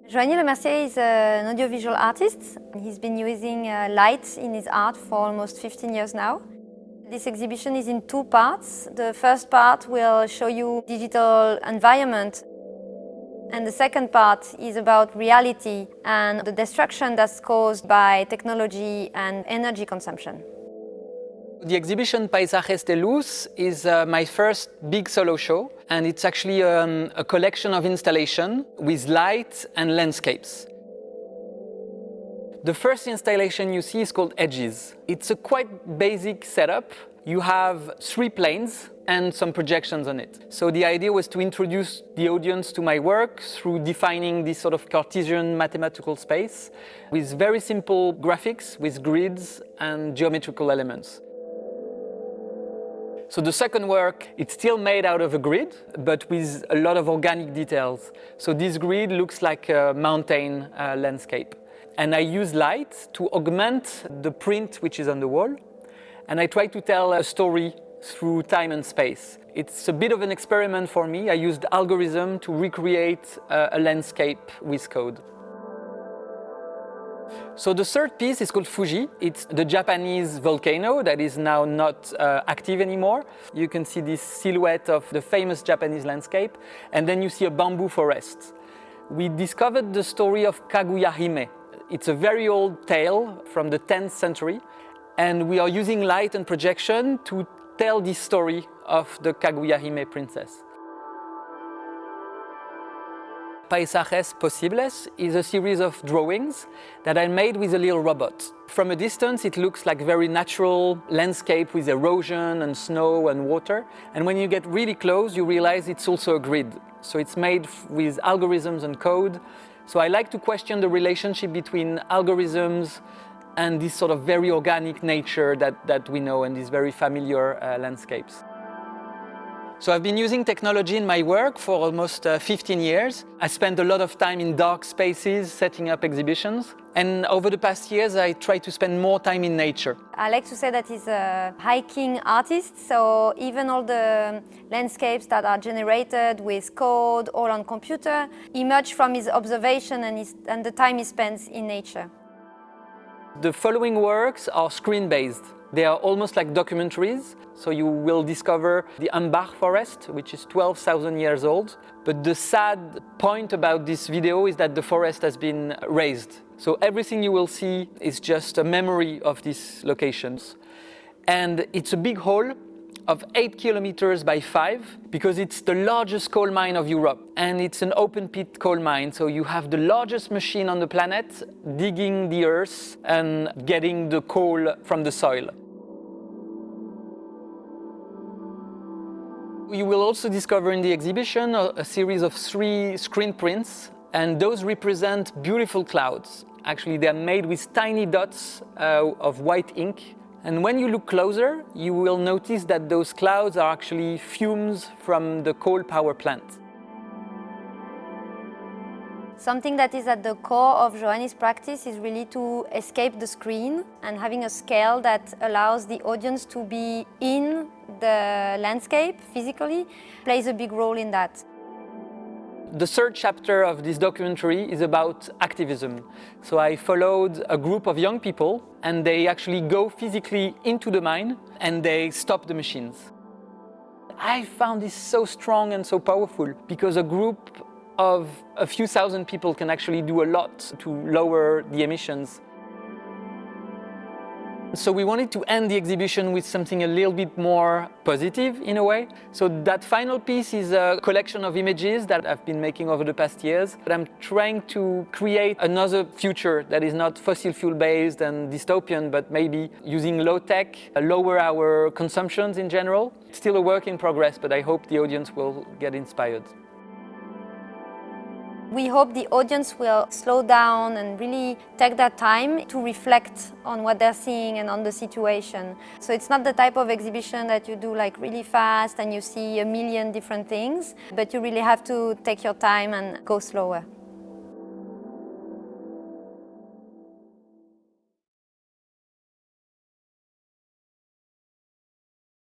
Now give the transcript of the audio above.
Joanny Lemercier is an audiovisual artist. He's been using light in his art for almost 15 years now. This exhibition is in two parts. The first part will show you digital environment, and the second part is about reality and the destruction that's caused by technology and energy consumption. The exhibition Paisajes de Luz is my first big solo show, and it's actually a collection of installation with light and landscapes. The first installation you see is called Edges. It's a quite basic setup. You have 3 planes and some projections on it. So the idea was to introduce the audience to my work through defining this sort of Cartesian mathematical space with very simple graphics, with grids and geometrical elements. So the second work, it's still made out of a grid, but with a lot of organic details. So this grid looks like a mountain landscape. And I use light to augment the print which is on the wall. And I try to tell a story through time and space. It's a bit of an experiment for me. I used algorithm to recreate a landscape with code. So the third piece is called Fuji. It's the Japanese volcano that is now not active anymore. You can see this silhouette of the famous Japanese landscape, and then you see a bamboo forest. We discovered the story of Kaguya Hime. It's a very old tale from the 10th century, and we are using light and projection to tell this story of the Kaguya Hime princess. Paisajes Posibles is a series of drawings that I made with a little robot. From a distance, it looks like very natural landscape with erosion and snow and water. And when you get really close, you realize it's also a grid. So it's made with algorithms and code. So I like to question the relationship between algorithms and this sort of very organic nature that we know and these very familiar landscapes. So I've been using technology in my work for almost 15 years. I spent a lot of time in dark spaces, setting up exhibitions. And over the past years, I try to spend more time in nature. I like to say that he's a hiking artist, so even all the landscapes that are generated with code or on computer emerge from his observation and the time he spends in nature. The following works are screen-based. They are almost like documentaries. So you will discover the Ambar forest, which is 12,000 years old. But the sad point about this video is that the forest has been razed. So everything you will see is just a memory of these locations. And it's a big hole of 8 kilometers by 5, because it's the largest coal mine of Europe. And it's an open pit coal mine, so you have the largest machine on the planet digging the earth and getting the coal from the soil. You will also discover in the exhibition a series of 3 screen prints, and those represent beautiful clouds. Actually, they're made with tiny dots of white ink. And when you look closer, you will notice that those clouds are actually fumes from the coal power plant. Something that is at the core of Joanny's practice is really to escape the screen, and having a scale that allows the audience to be in the landscape physically plays a big role in that. The third chapter of this documentary is about activism. So I followed a group of young people, and they actually go physically into the mine and they stop the machines. I found this so strong and so powerful because a group of a few thousand people can actually do a lot to lower the emissions. So we wanted to end the exhibition with something a little bit more positive in a way. So that final piece is a collection of images that I've been making over the past years. But I'm trying to create another future that is not fossil fuel based and dystopian, but maybe using low tech, lower our consumptions in general. It's still a work in progress, but I hope the audience will get inspired. We hope the audience will slow down and really take that time to reflect on what they're seeing and on the situation. So it's not the type of exhibition that you do like really fast and you see a million different things, but you really have to take your time and go slower.